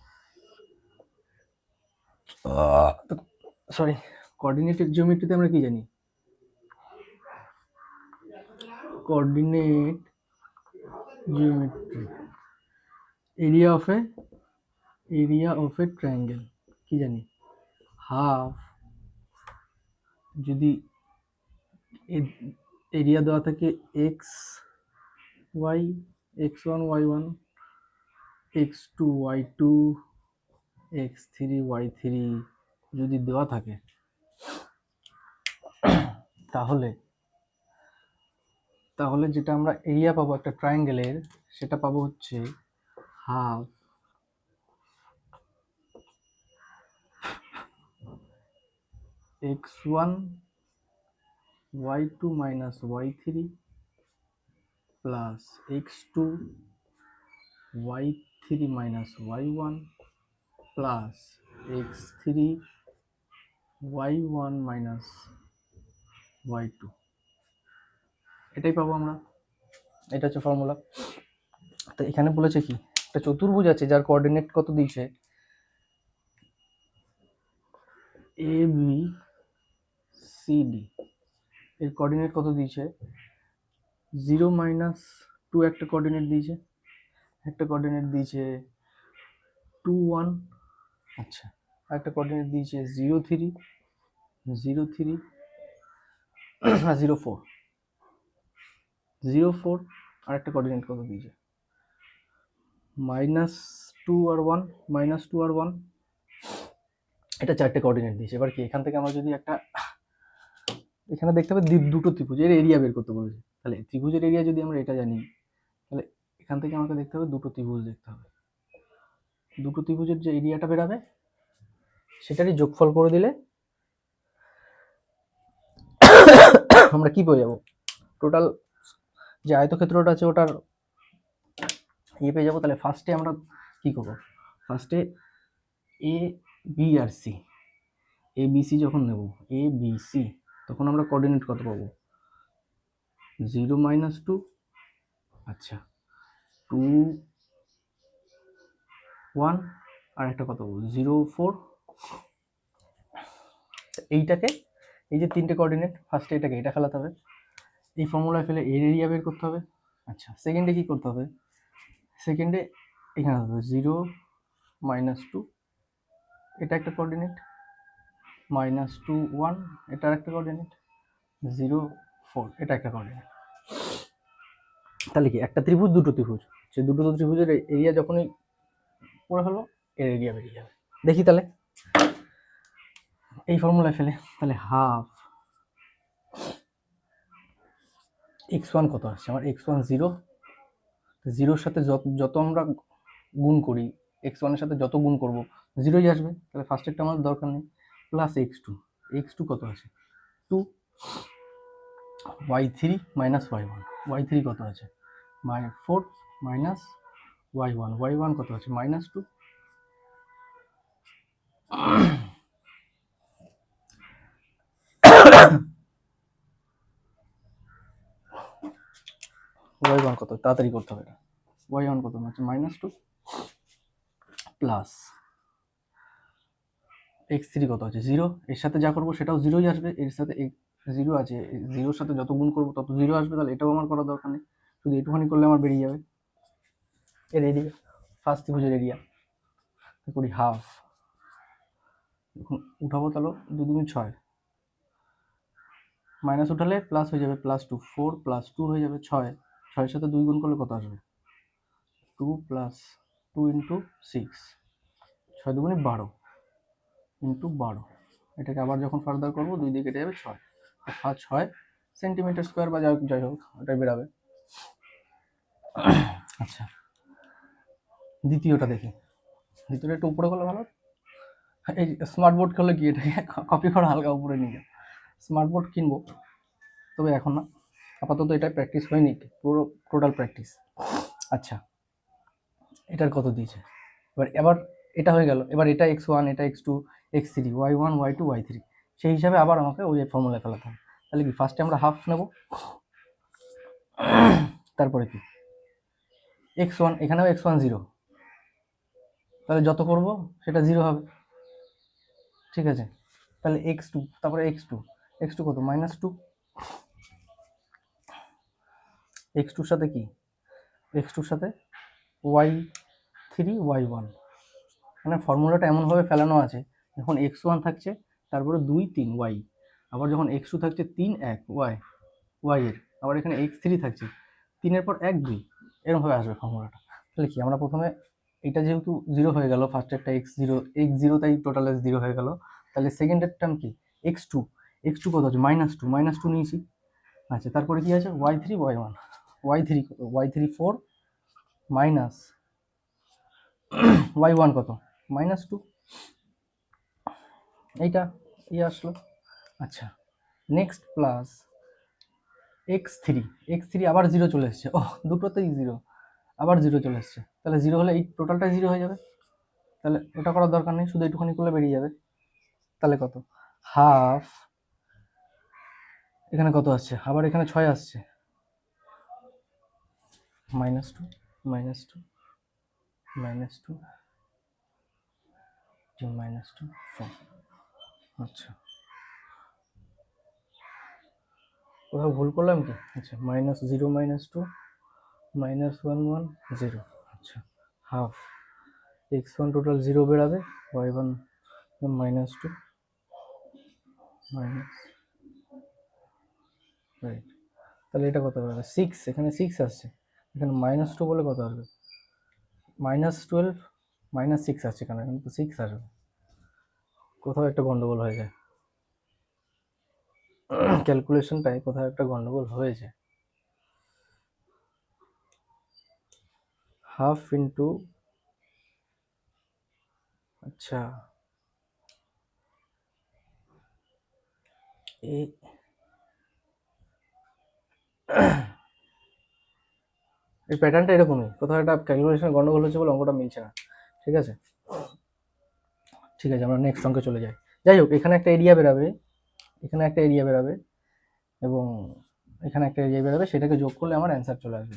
সরি, কোঅর্ডিনেট জিওমেট্রিতে আমরা কি জানি? Coordinate geometry area of a triangle কি জানি? হাফ, যদি এরিয়া দেওয়া থাকে x Y, x1 y1, x2 y2, x3 y3 যদি দেওয়া থাকে, তাহলে যেটা আমরা এরিয়া পাবো একটা ট্রায়াঙ্গেলের, সেটা পাবো হচ্ছে half x1 y2 minus y3 plus x2 y3 minus y1 plus x3 y1 minus y2, এটাই পাবো আমরা। এটা হচ্ছে ফর্মুলা। তো এখানে বলেছে কি, একটা চতুর্ভুজ আছে যার কোঅর্ডিনেট কত দিয়েছে, এ বি সি ডি, এর কোঅর্ডিনেট কত দিয়েছে 0 minus 2, একটা কোঅর্ডিনেট দিয়েছে, একটা কোঅর্ডিনেট দিয়েছে 2 1, আচ্ছা, একটা কোঅর্ডিনেট দিয়েছে 0 3 0 3 0 4 0 4, আর একটা কোঅর্ডিনেট কত দিয়েছে -2 আর 1 -2 আর 1, এটা চারটে কোঅর্ডিনেট দিয়েছে। এবার কি এখান থেকে আমরা যদি একটা, এখানে দেখতে হবে দুটো ত্রিভুজের এরিয়া বের করতে বলেছে, তাহলে ত্রিভুজের এরিয়া যদি আমরা এটা জানি, তাহলে এখান থেকে আমাকে দেখতে হবে দুটো ত্রিভুজ দেখতে হবে, দুটো ত্রিভুজের যে এরিয়াটা বেরাবে সেটারই যোগফল করে দিলে আমরা কি পেয়ে যাবো, টোটাল যে আয়তক্ষেত্রটা আছে ওটার ইয়ে পেয়ে যাবো। তাহলে ফার্স্টে আমরা কি করবো, ফার্স্টে A B R C, A B C যখন নেব, এ বি সি, তখন আমরা কোঅর্ডিনেট কত পাবো 0 -2, আচ্ছা 2 1, আর একটা কত পাবো 0 4। এইটাকে, এই যে তিনটে কোঅর্ডিনেট, ফার্স্টে এটাকে এটা ফেলাতে হবে, এই ফর্মুলায় ফেলে এর এরিয়া বের করতে হবে। আচ্ছা, সেকেন্ডে কি করতে হবে, সেকেন্ডে এখানে 0 -2, এটা একটা কোঅর্ডিনেট, -2 1, এটার একটা কোঅর্ডিনেট, 0 4, এটা একটা কোঅর্ডিনেট। তাহলে কি একটা ত্রিভুজ দুটো ত্রিভুজ, সে দুটো ত্রিভুজের এরিয়া যখনই পড়ে হলো এর এরিয়া বেরিয়ে যাবে। দেখি তাহলে এই ফর্মুলায় ফেলে, তাহলে হাফ x1 কত আসছে আমার, x1 0, জিরোর সাথে যত আমরা গুণ করি, x1 এর সাথে যত গুণ করব 0ই আসবে, তাহলে ফার্স্টেরটা আমাদের দরকার নেই, প্লাস x2 কত আছে 2, y3 minus y1, y3 কত আছে 4 minus y1 কত আছে -2, y1 কত, তাড়াতাড়ি করতে হবে এটা। y1 কত হচ্ছে -2 প্লাস x3 কত আছে 0, এর সাথে যা করবো সেটাও 0ই আসবে, এর সাথে 0 আছে, 0-র সাথে যত গুণ করবো তত 0 আসবে, তাহলে এটাও আমার করার দরকার নেই, শুধু একটুখানি করলে আমার বেরিয়ে যাবে এর এরিয়া, ফার্স্ট ত্রিভুজের এরিয়া করি হাফ, উঠাবো তাহলে 2 2 6, মাইনাস উঠালে প্লাস হয়ে যাবে +2, 4 + 2 হয়ে যাবে 6, 6-এর সাথে 2 গুণ করলে কত আসবে 2 + 2 × 6, 6 2 12 × 12, এটাকে আবার যখন ফার্দার করবো 2 দিয়ে কেটে যাবে 6, 6 সেন্টিমিটার স্কোয়ার বা যাই হোক ওটাই বেরাবে। আচ্ছা দ্বিতীয়টা দেখি, দ্বিতীয়টা একটু উপরে করলে ভালো, এই স্মার্ট বোর্ড করলে কি এটাকে কপি করা হালকা উপরে নিয়ে যাও, স্মার্ট বোর্ড কিনবো, তবে এখন না, আপাতত এটা প্র্যাকটিস হয়নি, পুরো টোটাল প্র্যাকটিস। আচ্ছা এটার কত দিয়েছে, এবার এটা হয়ে গেল, এবার এটা x1, এটা x2, x3, y1, y2, y3, সেই হিসাবে আবার আমাকে ওই ফর্মুলায় ফেলাতে হবে। তাহলে কি ফার্স্টে আমরা হাফ নেব, তারপরে কি x1, এখানেও x1 0, তাহলে যত করব সেটা 0 হবে, ঠিক আছে, তাহলে x2, তারপরে x2 কত -2, x2-র সাথে কি, x2-র সাথে y3, y1, মানে ফর্মুলাটা এমনভাবে ফেলানো আছে, যখন x1 থাকছে তারপরে 2 3 y, আবার যখন x2 থাকছে 3 1 y এর, আবার এখানে x3 থাকছে 3-এর পর 1 2, এরকমভাবে আসবে ফর্মুলাটা। তাহলে কি আমরা প্রথমে এটা যেহেতু 0 হয়ে গেল, ফার্স্টেরটা x0 তাই টোটাল 0 হয়ে গেল, তাহলে সেকেন্ডের টার্ম কি x2 কত আছে -2 নিয়েছি। আচ্ছা তারপরে কি আছে y3 y1, y3 4 minus y1 কত -2, এইটা আসলো। আচ্ছা নেক্সট প্লাস x3 আবার 0 চলে এসছে, ও দুটোতেই 0, আবার 0 চলে এসছে, তাহলে 0 হলে এই টোটালটা 0 হয়ে যাবে, তাহলে ওটা করার দরকার নেই, শুধু একটুখানি করলে বেরিয়ে যাবে। তাহলে কত হাফ, এখানে কত আসছে, আবার এখানে 6 আসছে, -2 -2 -2 -2 4, আচ্ছা কোথাও ভুল করলাম কি, আচ্ছা -0 -2 -1 1 0, আচ্ছা half, x1 total 0 বেরাবে, y1 -2 minus, right, তাহলে এটা কত হবে 6, এখানে 6 আসছে, এখানে -2 বলে কত আসবে -12 -6 আসছে, কারণ এখানে তো 6 আসবে, কোথাও একটা গন্ডগোল হয়ে যায় ক্যালকুলেশনটায়, কোথাও একটা গন্ডগোল হয়েছে। হাফ ইন্টু, আচ্ছা এই প্যাটার্নটা এরকমই, কোথাও একটা ক্যালকুলেশন গন্ডগোল হচ্ছে বলে অঙ্কটা মিলছে না, ঠিক আছে। ঠিক আছে আমরা নেক্সট অঙ্কে চলে যাই। যাই হোক এখানে একটা এরিয়া বেরাবে, এখানে একটা এরিয়া বেরাবে, এবং এখানে একটা এরিয়া বেরাবে, সেটাকে যোগ করলে আমার অ্যান্সার চলে আসবে,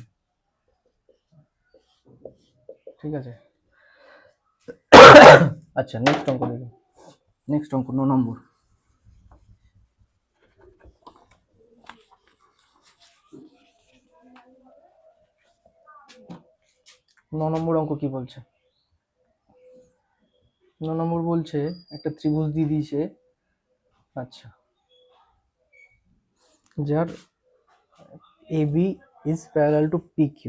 ঠিক আছে। আচ্ছা নেক্সট অঙ্ক দেখি, নেক্সট অঙ্ক 9 নম্বর। অঙ্ক কি বলছে, 9 নম্বর বলছে একটা ত্রিভুজ দিয়ে দিয়েছে, আচ্ছা যার AB is parallel to PQ,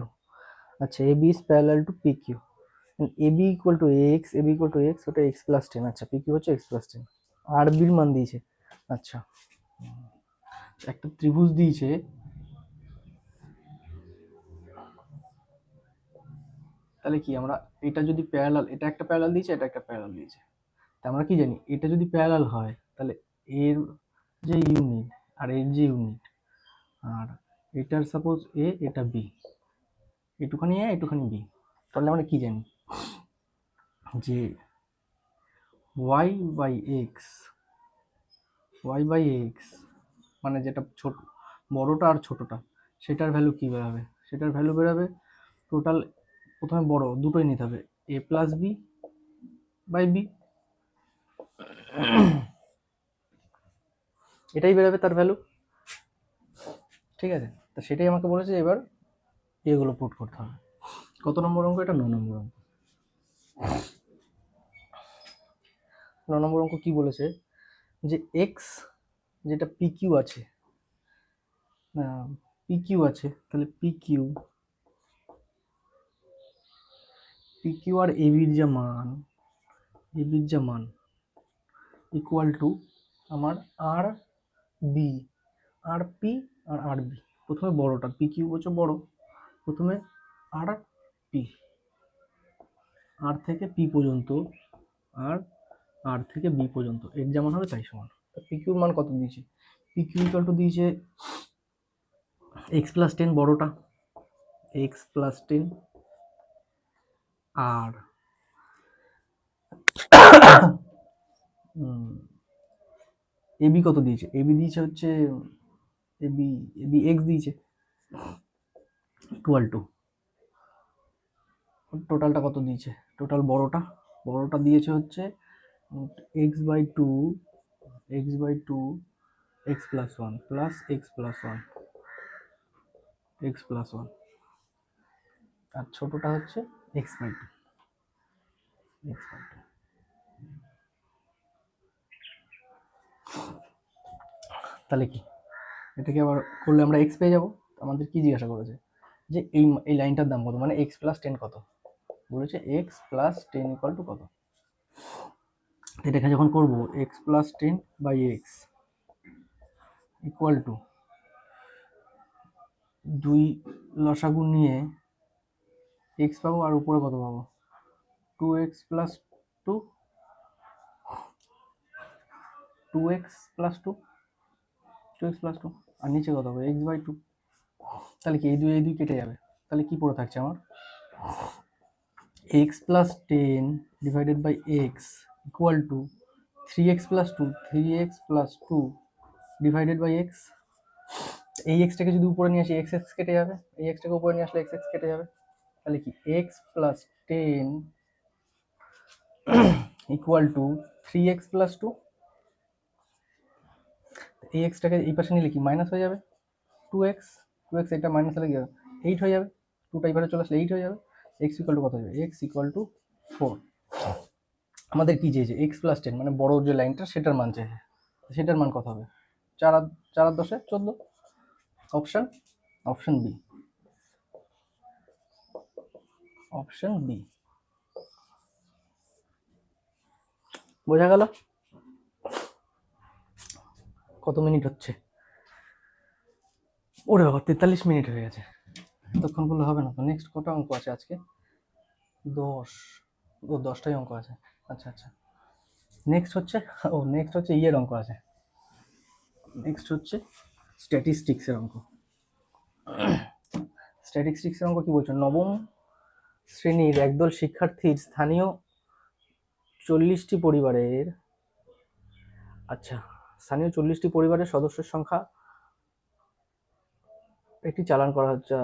আচ্ছা AB is parallel to PQ, AB equal to AX, AB equal to X, ওটা X plus 10, আচ্ছা PQ হচ্ছে X plus 10, RB এর মান দিয়েছে। আচ্ছা একটা ত্রিভুজ দিয়েছে, তাহলে কি আমরা এটা যদি প্যারালাল, এটা একটা প্যারালাল দিয়েছে, এটা একটা প্যারালাল দিয়েছে, তা আমরা কি জানি এটা যদি প্যারালাল হয় তাহলে এর যে ইউনিট আর এর যে ইউনিট, আর এটার সাপোজ এ, এটা বি, একটুখানি এ একটুখানি বি, তাহলে আমরা কি জানি যে y বাই এক্স, মানে যেটা ছোট, বড়টা আর ছোটটা, সেটার ভ্যালু কি বেরোবে, সেটার ভ্যালু বেরোবে টোটাল, প্রথমে বড় দুটোই নিতে হবে, a plus B by B, এটাই বেরোবে তার ভ্যালু। ঠিক আছে, তো সেটাই আমাকে বলেছে এবার এগুলো পুট করতে হবে। কত নম্বর অঙ্ক এটা? 9 নম্বর অঙ্ক। 9 নম্বর অঙ্ক কি বলেছে, যে এক্স যেটা পি কিউ আছে, পি কিউ আছে, তাহলে পি কিউ আর এবির যা মান, ইকুয়াল টু আমার আর বি, আর পি আর আর বি। প্রথমে বড়টা পি কিউ হচ্ছে বড়, প্রথমে আর পি, আর থেকে পি পর্যন্ত, আর থেকে বি পর্যন্ত এর যেমন হবে তাই সমান। পি কিউর মান কত দিয়েছে, পি কিউ ইকুয়াল টু দিয়েছে এক্স প্লাস 10, বড়টা এক্স প্লাস 10, আর এবি কত দিয়েছে, এবি দিয়েছে হচ্ছে এবি এক্স দিয়েছে, ইকুয়াল টু টোটালটা কত দিয়েছে, টোটাল বড়টা দিয়েছে হচ্ছে X by two X plus one plus X plus one, আর ছোটটা হচ্ছে এক্স বাই টু। তাহলে কি এটাকে আবার করলে আমরা এক্স পেয়ে যাবো। আমাদের কি জিজ্ঞাসা করেছে, যে এই লাইনটার দাম কত, মানে এক্স প্লাস 10 কত, বলেছে এক্স প্লাস 10 ইকুয়াল টু কত। এটাকে যখন করবো X plus 10 by X equal to, দুই লসাগু নিয়ে এক্স পাবো, আর উপরে কত পাবো, 2x প্লাস 2, 2x প্লাস 2, আর নিচে কত হবে এক্স বাই 2। তাহলে কি এই দুই কেটে যাবে, তাহলে কি পড়ে থাকছে আমার, X plus 10 divided by X equal to 3x plus 2 divided by X. এই এক্সটাকে যদি উপরে নিয়ে আসি এক্স কেটে যাবে, এই এক্সটাকে উপরে নিয়ে আসলে এক্স কেটে যাবে, তাহলে কি x plus 10 equal to 3x plus 2। এই এক্সটাকে এই পাশে নিলে কি মাইনাস হয়ে যাবে, 2x এটা মাইনাস হলে কি হবে 8 হয়ে যাবে, 2টা এবারে চলে আসলে 8 হয়ে যাবে। এক্স ইকুয়াল টু কত হবে, এক্স ইকুয়াল টু 4। আমাদের কি চেয়েছে, এক্স প্লাস 10 মানে বড় যে লাইনটা সেটার মান চেয়েছে, সেটার মান কত হবে, 4 আর 10 14। Option B. বোঝা গেল? কত মিনিট হচ্ছে, ওরে বাবা 43 মিনিট হয়ে গেছে, এতক্ষণ করলে হবে না তো। নেক্সট কটা অঙ্ক আছে আজকে, 10টাই অঙ্ক আছে। আচ্ছা নেক্সট হচ্ছে ইয়ের অঙ্ক আছে, নেক্সট হচ্ছে স্ট্যাটিস্টিক্সের অঙ্ক। স্ট্যাটিস্টিক্সের অঙ্ক কি বলছো, নবম শ্রেণীর একদল শিক্ষার্থীর স্থানীয় 40টি পরিবারের, স্থানীয় 40টি পরিবারের সদস্যের সংখ্যা একটি চালান করা হচ্ছে,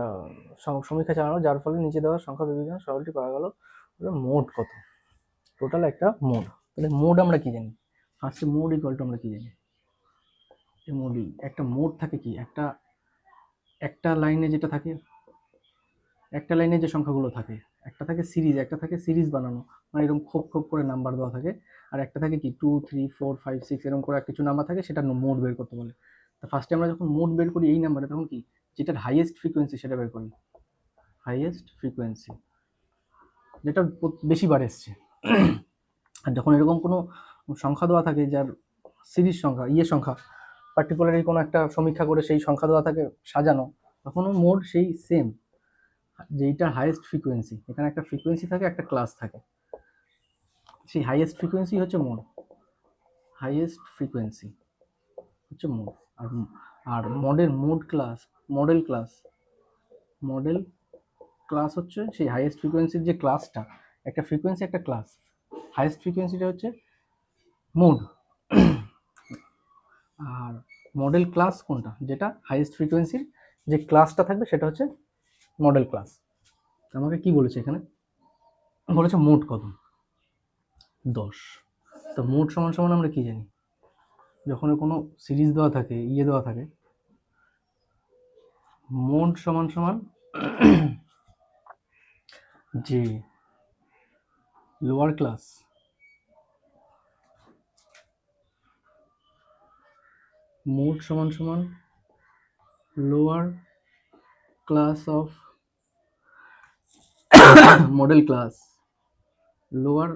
সমীক্ষা চালানো, যার ফলে নিচে দেওয়া সংখ্যা বিবেচনা সরলটি করা গেল। মোড কত, টোটাল একটা মোড। তাহলে মোড আমরা কি জানি, ফার্স্টে মোড ইকুয়াল টু আমরা কি জানি, একটা মোড থাকে কি, একটা লাইনে যেটা থাকে, একটা লাইনে যে সংখ্যাগুলো থাকে, একটা থাকে সিরিজ বানানো, মানে এরকম খোপ করে নাম্বার দেওয়া থাকে, আর একটা থাকে কি 2 3 4 5 6 এরকম করে কিছু নাম্বার থাকে, সেটা মোড বের করতে বলে। তো ফার্স্টে আমরা যখন মোড বের করি এই নাম্বারে, তখন কি যেটার হাইয়েস্ট ফ্রিকোয়েন্সি সেটা বের করি, হাইয়েস্ট ফ্রিকোয়েন্সি যেটা বেশি বার এসছে। আর যখন এরকম কোনো সংখ্যা দেওয়া থাকে যার সিরিজ সংখ্যা পার্টিকুলারলি কোনো একটা সমীক্ষা করে সেই সংখ্যা দেওয়া থাকে সাজানো, তখনও মোড সেই সেম, যেইটা হাইয়েস্ট ফ্রিকোয়েন্সি, এখানে একটা ফ্রিকোয়েন্সি থাকে একটা ক্লাস থাকে, সেই হাইয়েস্ট ফ্রিকোয়েন্সি হচ্ছে মোড, হাইয়েস্ট ফ্রিকোয়েন্সি হচ্ছে মোড। আর মডেল ক্লাস হচ্ছে সেই হাইয়েস্ট ফ্রিকোয়েন্সির যে ক্লাসটা, একটা ফ্রিকোয়েন্সি একটা ক্লাস, হাইয়েস্ট ফ্রিকোয়েন্সিটা হচ্ছে মোড, আর মডেল ক্লাস কোনটা, যেটা হাইয়েস্ট ফ্রিকোয়েন্সির যে ক্লাসটা থাকবে সেটা হচ্ছে মডেল ক্লাস। আমাকে কি বলেছে এখানে, বলেছে মোট কত, 10। তো মোট সমান সমান আমরা কি জানি, যখন কোনো সিরিজ দেওয়া থাকে, দেওয়া থাকে, মোট সমান সমান যে লোয়ার ক্লাস মোট সমান সমান lower class of modal class, lower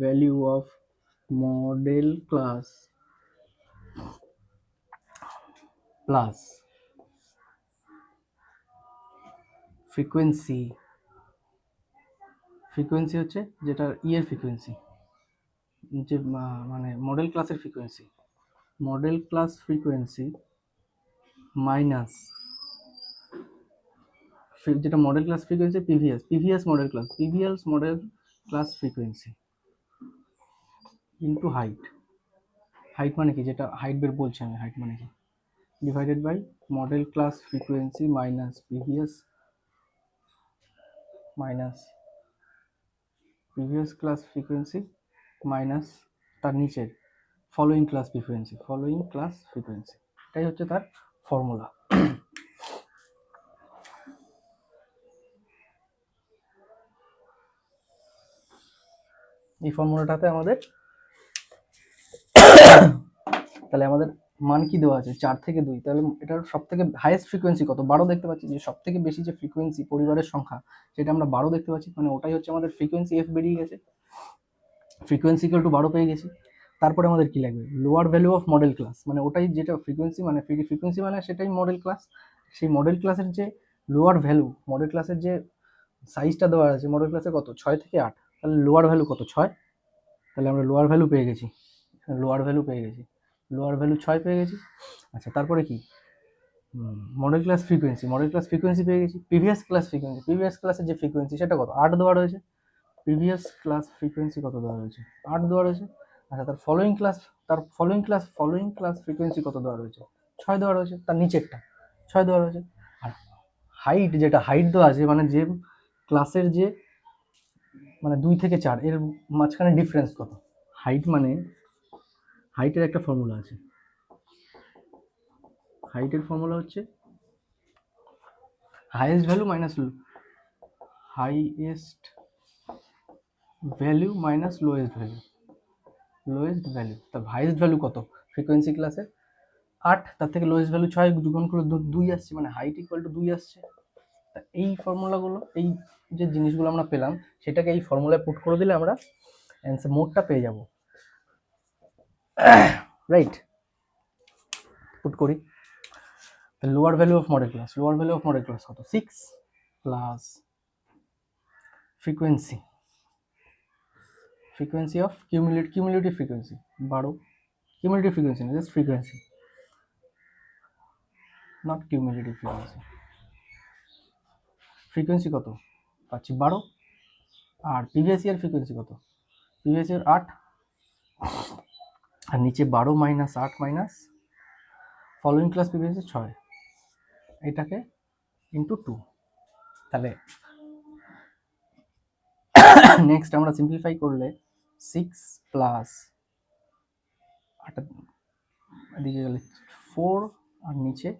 value of modal class plus frequency হচ্ছে যেটা এর ফ্রিকোয়েন্সি, যে মানে মডেল ক্লাসের ফ্রিকোয়েন্সি মাইনাস যেটা model class frequency previous model class frequency into height মানে কি, যেটা হাইট বের বলছি আমি, হাইট মানে কি, divided by modal class frequency minus previous class frequency minus তার নিচের ফলোইং ক্লাস ফ্রিকোয়েন্সি, এটাই হচ্ছে তার ফর্মুলা। এই ফর্মুলাটাতে আমাদের তাহলে আমাদের মান কি দেওয়া আছে, 4 থেকে 2, তাহলে এটার সব থেকে হাইয়েস্ট ফ্রিকোয়েন্সি কত, 12 দেখতে পাচ্ছি, যে সব থেকে বেশি যে ফ্রিকোয়েন্সি পরিবারের সংখ্যা সেটা আমরা 12 দেখতে পাচ্ছি, মানে ওটাই হচ্ছে আমাদের ফ্রিকোয়েন্সি এফ বেরিয়ে গেছে, ফ্রিকোয়েন্সি ইকুয়াল টু 12 পেয়ে গেছি। তারপরে আমাদের কি লাগবে, lower value of modal class, মানে ওটাই যেটা ফ্রিকোয়েন্সি মানে সেটাই মডেল ক্লাস, সেই মডেল ক্লাসের যে লোয়ার ভ্যালু, মডেল ক্লাসের যে সাইজটা দেওয়া আছে, মডেল ক্লাসে কত 6 থেকে 8, তাহলে লোয়ার ভ্যালু কত 6, তাহলে আমরা লোয়ার ভ্যালু পেয়ে গেছি, লোয়ার ভ্যালু 6 পেয়ে গেছি। আচ্ছা তারপরে কি, মডেল ক্লাস ফ্রিকোয়েন্সি পেয়ে গেছি, প্রিভিয়াস ক্লাসের যে ফ্রিকোয়েন্সি সেটা কত 8 দেওয়া রয়েছে, প্রিভিয়াস ক্লাস ফ্রিকোয়েন্সি কত দেওয়া রয়েছে 8 দেওয়া রয়েছে। আচ্ছা তার ফলোইং ক্লাস ফ্রিকোয়েন্সি কত দেওয়া রয়েছে 6 দেওয়া রয়েছে, তার নিচেরটা 6 দেওয়া রয়েছে। আর হাইট দেওয়া আছে, মানে যে ক্লাসের যে মানে 2 থেকে 4 এর মাঝখানে ডিফারেন্স কত, হাইটের একটা ফর্মুলা আছে, হাইটের ফর্মুলা হচ্ছে highest value minus lowest value. তার হাইয়েস্ট ভ্যালু কত ফ্রিকোয়েন্সি ক্লাসে 8, তার থেকে লোয়েস্ট ভ্যালু 6, গুণ করে 2 আসছে, মানে হাইট ইকুয়াল টু 2 আসছে। এই ফর্মুলাগুলো, এই যে জিনিসগুলো আমরা পেলাম সেটাকে এই ফর্মুলায় পুট করে দিলে আমরা অ্যান্সার মোডটা পেয়ে যাব, রাইট। পুট করি, lower value of modal class কত 6 plus frequency of cumulative frequency 12, cumulative frequency না, just frequency, not cumulative frequency কত পাচ্ছি 12, আর প্রিভিয়াস ইয়ার ফ্রিকোয়েন্সি কত, 8, আর নিচে 12 minus 8 minus following class frequency 6, এটাকে ইন্টু 2। তাহলে নেক্সট আমরা সিম্পলিফাই করলে 6 প্লাস এদিকে গেলে 4, আর নিচে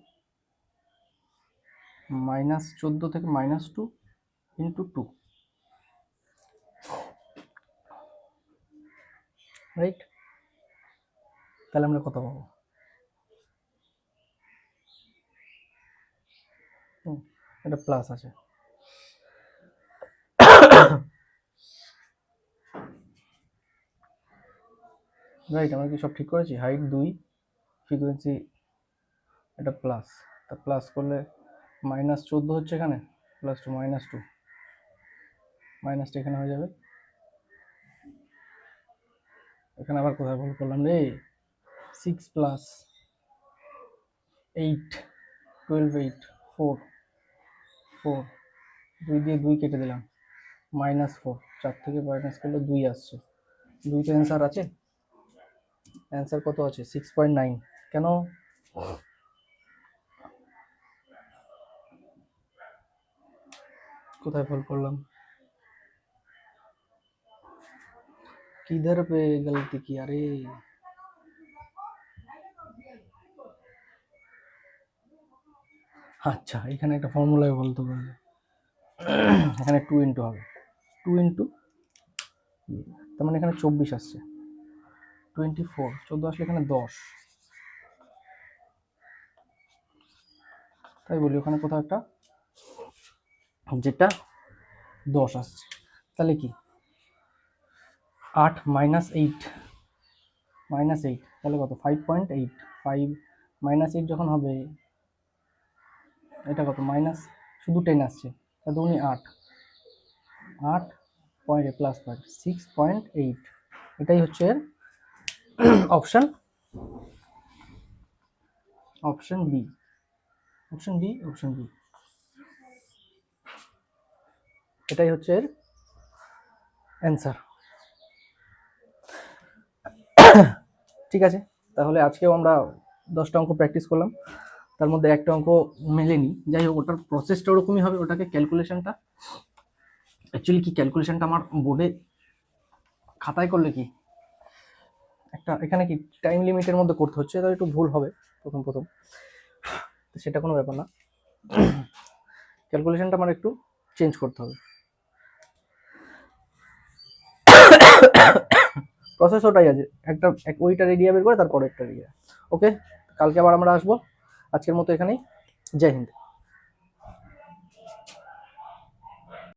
-14 থেকে -2 ইন্টু 2, রাইট। তাহলে আমরা কত পাবো, এটা প্লাস আছে, রাইট। আমরা কি সব ঠিক করেছি, হাইট 2, ফ্রিকোয়েন্সি এটা প্লাস, তা প্লাস করলে -14 হচ্ছে এখানে, প্লাস টু -2, মাইনাসটা এখানে হয়ে যাবে, এখানে আবার কোথায় ভুল করলাম রে, 6 প্লাস 8 12 8 4 2 দিয়ে 2 কেটে দিলাম, -4, 4 থেকে মাইনাস করলে 2 আসছে, 2 তো অ্যান্সার আছে, অ্যান্সার কত আছে 6.9। কেন কোথায় ভুল করলাম, কিধার पे गलती की अरे। আচ্ছা এখানে একটা ফর্মুলায় বলতে পারবে, এখানে 2 ইন্টু হবে, 2 ইন্টু, তার মানে এখানে 24 আসছে, 24, 14 আসলে এখানে 10, তাই বলি ওখানে কোথাও একটা যেটা 10 আসছে, তাহলে কি 8 মাইনাস 8, তাহলে কত 5.8, 5 মাইনাস 8 যখন হবে এটা কত মাইনাস, শুধু 10 আসছে, তাহলে উনি 8, 8 পয়েন্ট প্লাস 5, 6.8, এটাই হচ্ছে option, option B, option B, option B, এটাই হচ্ছে এর অ্যান্সার। ঠিক আছে, তাহলে আজকেও আমরা 10টা অঙ্ক প্র্যাকটিস করলাম, তার মধ্যে একটা অঙ্ক মেলেনি, যাই হোক ওটার প্রসেসটা ওরকমই হবে, ওটাকে ক্যালকুলেশনটা অ্যাকচুয়ালি কি ক্যালকুলেশনটা আমার বোর্ডে খাতায় করলে কি একটা এখানে কি টাইম লিমিটের মধ্যে করতে হচ্ছে, তাহলে একটু ভুল হবে প্রথম প্রথম, তো সেটা কোনো ব্যাপার না, ক্যালকুলেশনটা আমার একটু চেঞ্জ করতে হবে, প্রসেস ওটাই আছে, একটা ওইটা রেডিয়া বের করে তারপরে একটা রেডিয়া। ওকে, কালকে আবার আমরা আসবো, আজকের মতো এখানেই, জয় হিন্দ।